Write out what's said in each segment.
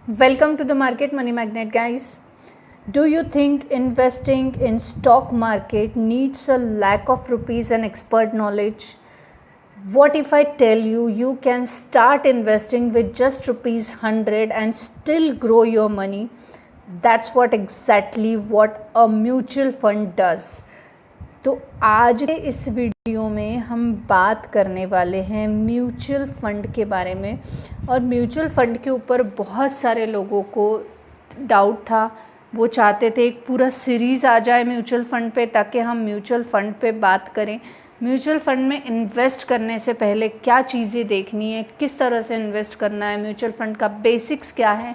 Welcome to the Market Money Magnet, guys. Do you think investing in stock market needs a lack of rupees and expert knowledge? What if I tell you can start investing with just rupees 100 and still grow your money? That's what a mutual fund does. तो आज के इस video में हम बात करने वाले हैं म्यूचुअल फ़ंड के बारे में। और म्यूचुअल फ़ंड के ऊपर बहुत सारे लोगों को डाउट था, वो चाहते थे एक पूरा सीरीज़ आ जाए म्यूचुअल फ़ंड पे ताकि हम म्यूचुअल फ़ंड पे बात करें। म्यूचुअल फ़ंड में इन्वेस्ट करने से पहले क्या चीज़ें देखनी है, किस तरह से इन्वेस्ट करना है, म्यूचुअल फ़ंड का बेसिक्स क्या है,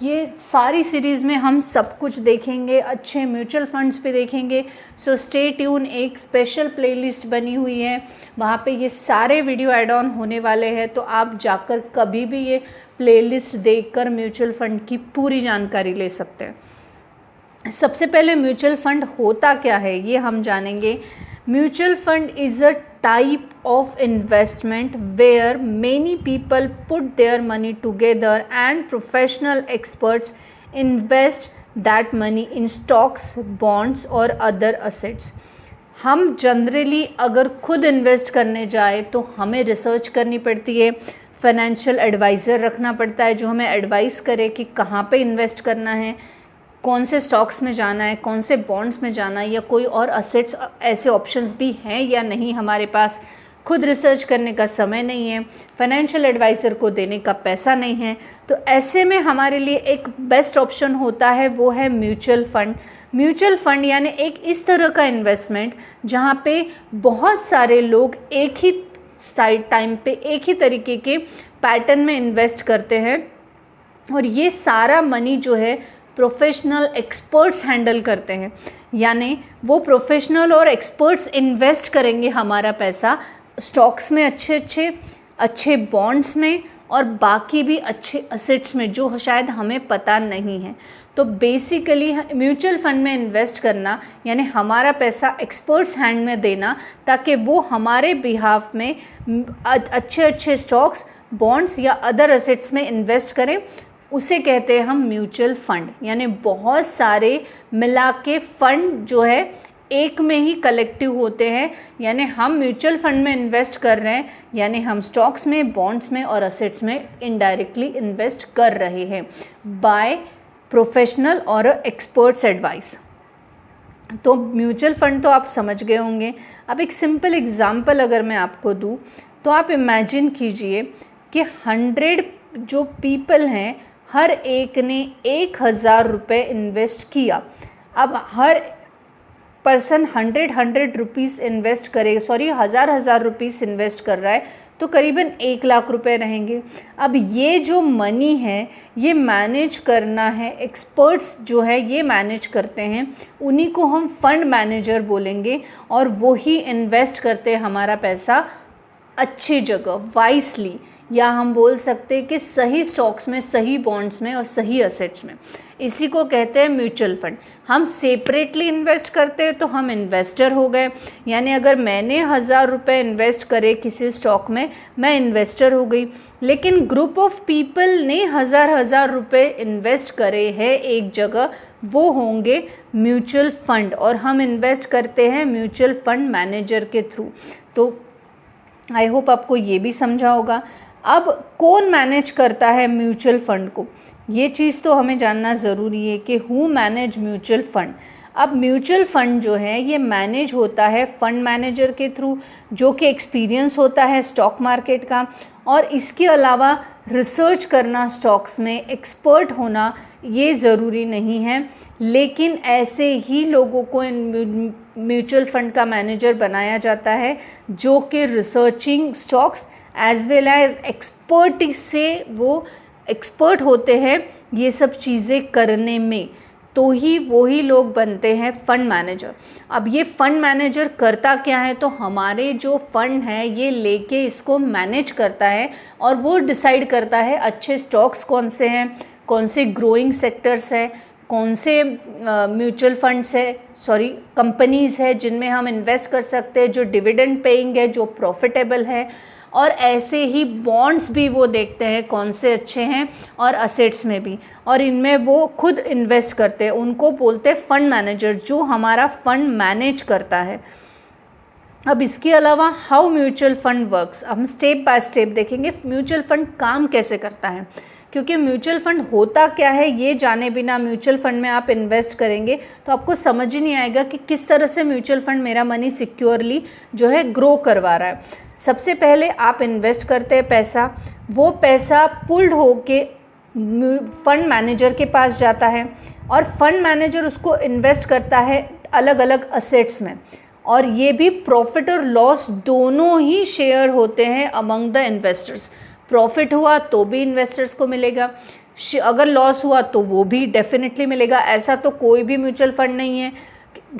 ये सारी सीरीज़ में हम सब कुछ देखेंगे, अच्छे म्यूचुअल फंड्स पे देखेंगे। सो स्टे ट्यून, एक स्पेशल प्लेलिस्ट बनी हुई है, वहाँ पे ये सारे वीडियो ऐड ऑन होने वाले हैं, तो आप जाकर कभी भी ये प्लेलिस्ट देखकर म्यूचुअल फंड की पूरी जानकारी ले सकते हैं। सबसे पहले म्यूचुअल फंड होता क्या है ये हम जानेंगे। Mutual fund is a type of investment where many people put their money together and professional experts invest that money in stocks, bonds or other assets. हम जनरली अगर खुद इन्वेस्ट करने जाए तो हमें रिसर्च करनी पड़ती है, फाइनेंशियल एडवाइज़र रखना पड़ता है जो हमें एडवाइस करे कि कहाँ पे इन्वेस्ट करना है, कौन से स्टॉक्स में जाना है, कौन से बॉन्ड्स में जाना है, या कोई और असेट्स ऐसे ऑप्शंस भी हैं या नहीं। हमारे पास खुद रिसर्च करने का समय नहीं है, फाइनेंशियल एडवाइज़र को देने का पैसा नहीं है, तो ऐसे में हमारे लिए एक बेस्ट ऑप्शन होता है, वो है म्यूचुअल फ़ंड। म्यूचुअल फ़ंड यानी एक इस तरह का इन्वेस्टमेंट जहाँ पे बहुत सारे लोग एक ही टाइम पे एक ही तरीके के पैटर्न में इन्वेस्ट करते हैं, और ये सारा मनी जो है प्रोफेशनल एक्सपर्ट्स हैंडल करते हैं। यानी वो प्रोफेशनल और एक्सपर्ट्स इन्वेस्ट करेंगे हमारा पैसा स्टॉक्स में, अच्छे बॉन्ड्स में, और बाकी भी अच्छे असेट्स में जो शायद हमें पता नहीं है। तो बेसिकली म्यूचुअल फंड में इन्वेस्ट करना यानी हमारा पैसा एक्सपर्ट्स हैंड में देना ताकि वो हमारे बिहाफ में अच्छे स्टॉक्स, बॉन्ड्स या अदर असेट्स में इन्वेस्ट करें, उसे कहते हैं हम म्यूचुअल फ़ंड। यानी बहुत सारे मिला के फ़ंड जो है एक में ही कलेक्टिव होते हैं, यानी हम म्यूचुअल फ़ंड में इन्वेस्ट कर रहे हैं, यानी हम स्टॉक्स में, बॉन्ड्स में और असेट्स में इनडायरेक्टली इन्वेस्ट कर रहे हैं बाय प्रोफेशनल और एक्सपर्ट्स एडवाइस। तो म्यूचुअल फ़ंड तो आप समझ गए होंगे। अब एक सिंपल एग्जांपल अगर मैं आपको दूँ तो आप इमेजिन कीजिए कि 100 जो पीपल हैं, हर एक ने 1000 रुपये इन्वेस्ट किया। अब हर पर्सन 100 रुपीज़ इन्वेस्ट करे, हज़ार रुपीज़ इन्वेस्ट कर रहा है, तो करीबन 1 लाख रुपए रहेंगे। अब ये जो मनी है ये मैनेज करना है, एक्सपर्ट्स जो है ये मैनेज करते हैं, उन्हीं को हम फंड मैनेजर बोलेंगे, और वो ही इन्वेस्ट करते हैं हमारा पैसा अच्छी जगह, वाइसली, या हम बोल सकते हैं कि सही स्टॉक्स में, सही बॉन्ड्स में और सही असेट्स में। इसी को कहते हैं म्यूचुअल फंड। हम सेपरेटली इन्वेस्ट करते हैं तो हम इन्वेस्टर हो गए, यानी अगर मैंने 1000 रुपये इन्वेस्ट करे किसी स्टॉक में, मैं इन्वेस्टर हो गई। लेकिन ग्रुप ऑफ पीपल ने हज़ार रुपये इन्वेस्ट करे हैं एक जगह, वो होंगे म्यूचुअल फंड, और हम इन्वेस्ट करते हैं म्यूचुअल फंड मैनेजर के थ्रू। तो आई होप आपको ये भी समझा होगा। अब कौन मैनेज करता है म्यूचुअल फंड को, ये चीज़ तो हमें जानना ज़रूरी है कि हु मैनेज म्यूचुअल फंड। अब म्यूचुअल फंड जो है ये मैनेज होता है फंड मैनेजर के थ्रू, जो कि एक्सपीरियंस होता है स्टॉक मार्केट का, और इसके अलावा रिसर्च करना, स्टॉक्स में एक्सपर्ट होना ये ज़रूरी नहीं है। लेकिन ऐसे ही लोगों को म्यूचुअल फंड का मैनेजर बनाया जाता है जो कि researching stocks as well as expert से वो एक्सपर्ट होते हैं ये सब चीज़ें करने में, तो ही वही लोग बनते हैं फंड मैनेजर। अब ये फंड मैनेजर करता क्या है, तो हमारे जो फंड है ये लेके इसको मैनेज करता है, और वो डिसाइड करता है अच्छे स्टॉक्स कौन से हैं, कौन से ग्रोइंग सेक्टर्स है, कौन से म्यूचुअल फंड्स है, कंपनीज़ है जिनमें हम इन्वेस्ट कर सकते हैं, जो डिविडेंड पेइंग है, जो प्रॉफिटेबल है, और ऐसे ही बॉन्ड्स भी वो देखते हैं कौन से अच्छे हैं, और असेट्स में भी, और इनमें वो खुद इन्वेस्ट करते हैं। उनको बोलते हैं फंड मैनेजर, जो हमारा फंड मैनेज करता है। अब इसके अलावा हाउ म्यूचुअल फंड वर्क्स, हम स्टेप बाय स्टेप देखेंगे म्यूचुअल फंड काम कैसे करता है। क्योंकि म्यूचुअल फंड होता क्या है ये जाने बिना म्यूचुअल फंड में आप इन्वेस्ट करेंगे तो आपको समझ ही नहीं आएगा कि किस तरह से म्यूचुअल फंड मेरा मनी सिक्योरली जो है ग्रो करवा रहा है। सबसे पहले आप इन्वेस्ट करते हैं पैसा, वो पैसा पुल्ड होके फंड मैनेजर के पास जाता है, और फंड मैनेजर उसको इन्वेस्ट करता है अलग अलग असेट्स में, और ये भी प्रॉफिट और लॉस दोनों ही शेयर होते हैं अमंग द इन्वेस्टर्स। प्रॉफिट हुआ तो भी इन्वेस्टर्स को मिलेगा, अगर लॉस हुआ तो वो भी डेफिनेटली मिलेगा। ऐसा तो कोई भी म्यूचुअल फंड नहीं है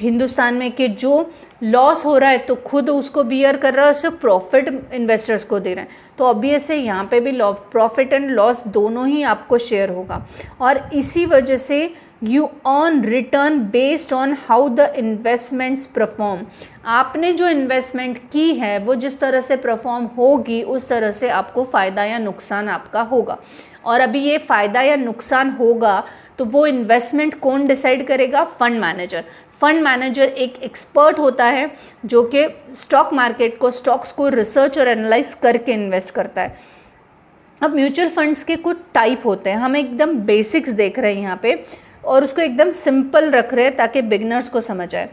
हिंदुस्तान में कि जो लॉस हो रहा है तो खुद उसको बियर कर रहा है, सिर्फ प्रॉफिट इन्वेस्टर्स को दे रहे हैं। तो ऑब्वियस है यहाँ पे भी प्रॉफिट एंड लॉस दोनों ही आपको शेयर होगा, और इसी वजह से you earn return based on how the investments perform. आपने जो इन्वेस्टमेंट की है वो जिस तरह से परफॉर्म होगी उस तरह से आपको फ़ायदा या नुकसान आपका होगा। और अभी ये फ़ायदा या नुकसान होगा तो वो इन्वेस्टमेंट कौन डिसाइड करेगा? Fund manager. फंड मैनेजर एक एक्सपर्ट होता है जो कि स्टॉक मार्केट को, स्टॉक्स को रिसर्च और एनालाइज करके इन्वेस्ट करता है। अब म्यूचुअल फंड्स के कुछ टाइप होते हैं, हम एकदम बेसिक्स देख रहे हैं यहाँ पे, और उसको एकदम सिंपल रख रहे हैं ताकि बिगनर्स को समझ आए।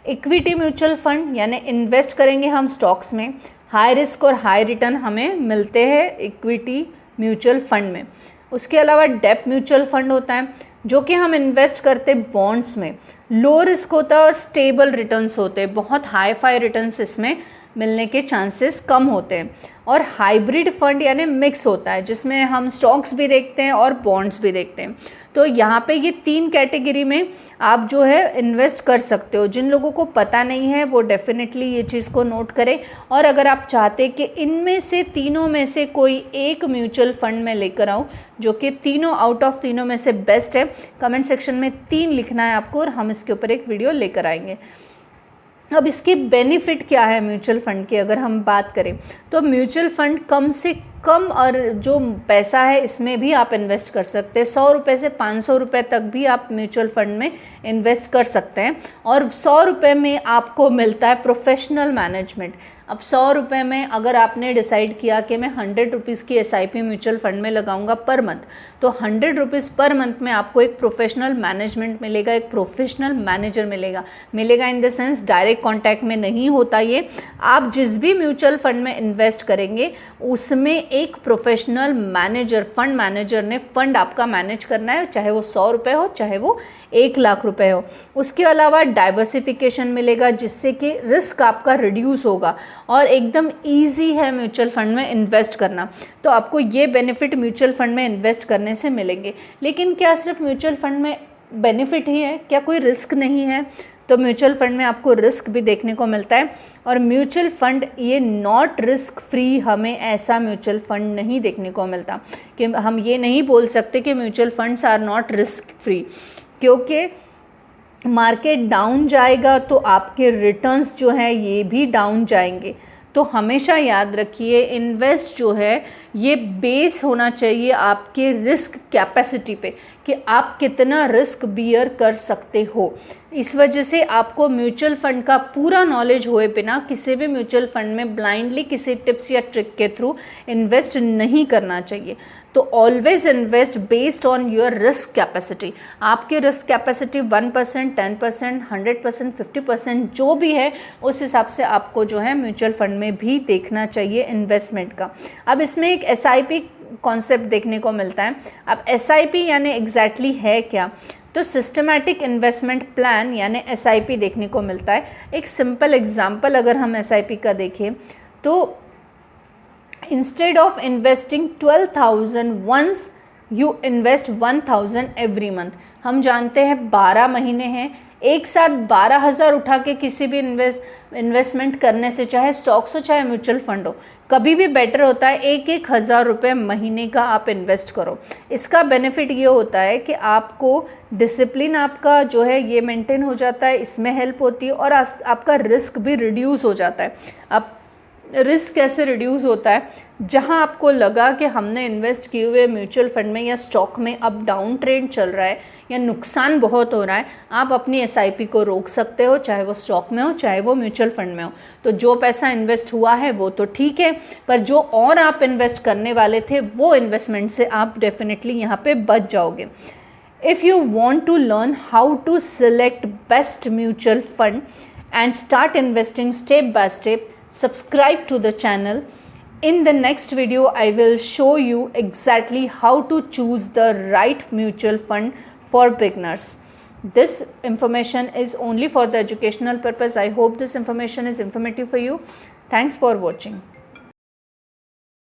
इक्विटी म्यूचुअल फंड यानी इन्वेस्ट करेंगे हम स्टॉक्स में, हाई रिस्क और हाई रिटर्न हमें मिलते हैं इक्विटी म्यूचुअल फंड में। उसके अलावा डेब्ट म्यूचुअल फंड होता है जो कि हम इन्वेस्ट करते बॉन्ड्स में, लो रिस्क होता है और स्टेबल रिटर्न्स होते हैं, बहुत हाई फाई रिटर्न्स इसमें मिलने के चांसेस कम होते हैं। और हाइब्रिड फंड यानी मिक्स होता है जिसमें हम स्टॉक्स भी देखते हैं और बॉन्ड्स भी देखते हैं। तो यहाँ पे ये 3 कैटेगरी में आप जो है इन्वेस्ट कर सकते हो। जिन लोगों को पता नहीं है वो डेफिनेटली ये चीज़ को नोट करें, और अगर आप चाहते हैं कि इनमें से तीनों में से कोई एक म्यूचुअल फंड में लेकर आऊँ जो कि तीनों आउट ऑफ तीनों में से बेस्ट है, कमेंट सेक्शन में 3 लिखना है आपको और हम इसके ऊपर एक वीडियो लेकर आएंगे। अब इसके बेनिफिट क्या है म्यूचुअल फ़ंड की अगर हम बात करें तो म्यूचुअल फ़ंड कम से कम और जो पैसा है इसमें भी आप इन्वेस्ट कर सकते हैं। 100 रुपये से 500 रुपये तक भी आप म्यूचुअल फ़ंड में इन्वेस्ट कर सकते हैं, और 100 रुपये में आपको मिलता है प्रोफेशनल मैनेजमेंट। अब 100 रुपये में अगर आपने डिसाइड किया कि मैं 100 रुपीज़ की SIP म्यूचुअल फ़ंड में लगाऊंगा पर मंथ, तो 100 रुपीज़ पर मंथ में आपको एक प्रोफेशनल मैनेजमेंट मिलेगा, एक प्रोफेशनल मैनेजर मिलेगा in the sense direct contact में नहीं होता ये। आप जिस भी म्यूचुअल फ़ंड में इन्वेस्ट करेंगे उसमें एक प्रोफेशनल मैनेजर, फंड मैनेजर ने फंड आपका मैनेज करना है, चाहे वो 100 रुपये हो चाहे वो 1 लाख रुपए हो। उसके अलावा डाइवर्सिफिकेशन मिलेगा जिससे कि रिस्क आपका रिड्यूस होगा, और एकदम इजी है म्यूचुअल फंड में इन्वेस्ट करना। तो आपको ये बेनिफिट म्यूचुअल फंड में इन्वेस्ट करने से मिलेंगे। लेकिन क्या सिर्फ म्यूचुअल फंड में बेनिफिट ही है, क्या कोई रिस्क नहीं है? तो म्यूचुअल फंड में आपको रिस्क भी देखने को मिलता है, और म्यूचुअल फंड ये नॉट रिस्क फ्री, हमें ऐसा म्यूचुअल फंड नहीं देखने को मिलता कि हम ये नहीं बोल सकते कि mutual funds are not risk free, क्योंकि मार्केट डाउन जाएगा तो आपके रिटर्न्स जो हैं ये भी डाउन जाएंगे। तो हमेशा याद रखिए इन्वेस्ट जो है ये बेस होना चाहिए आपके रिस्क कैपेसिटी पे कि आप कितना रिस्क बियर कर सकते हो। इस वजह से आपको म्यूचुअल फंड का पूरा नॉलेज हुए बिना किसी भी म्यूचुअल फंड में ब्लाइंडली किसी टिप्स या ट्रिक के थ्रू इन्वेस्ट नहीं करना चाहिए। तो always invest based on your risk capacity. आपकी रिस्क कैपेसिटी 1%, 10%, 100%, 50% जो भी है उस हिसाब से आपको जो है म्यूचुअल फंड में भी देखना चाहिए इन्वेस्टमेंट का। अब इसमें एक SIP कॉन्सेप्ट देखने को मिलता है। अब SIP यानी एग्जैक्टली है क्या? तो सिस्टमैटिक इन्वेस्टमेंट प्लान यानी SIP देखने को मिलता है। एक सिंपल एग्जांपल अगर हम SIP का देखें तो instead of investing 12,000 once you invest 1,000 every month. हम जानते हैं 12 महीने हैं, एक साथ 12,000 उठा के किसी भी इन्वेस्टमेंट करने से, चाहे स्टॉक्स हो चाहे म्यूचुअल फंड हो, कभी भी बेटर होता है 1,000 रुपये महीने का आप इन्वेस्ट करो। इसका बेनिफिट ये होता है कि आपको डिसिप्लिन आपका जो है ये मेंटेन हो जाता है, इसमें हेल्प होती है, और आपका रिस्क भी रिड्यूस हो जाता है। अब रिस्क कैसे रिड्यूस होता है, जहां आपको लगा कि हमने इन्वेस्ट किए हुए म्यूचुअल फंड में या स्टॉक में अब डाउन ट्रेंड चल रहा है या नुकसान बहुत हो रहा है, आप अपनी एसआईपी को रोक सकते हो, चाहे वो स्टॉक में हो चाहे वो म्यूचुअल फंड में हो। तो जो पैसा इन्वेस्ट हुआ है वो तो ठीक है, पर जो और आप इन्वेस्ट करने वाले थे वो इन्वेस्टमेंट से आप डेफिनेटली यहाँ पे बच जाओगे। If you want to learn how to select best mutual fund and start investing step by step, subscribe to the channel. In the next video, I will show you exactly how to choose the right mutual fund for beginners. This information is only for the educational purpose. I hope this information is informative for you. Thanks for watching.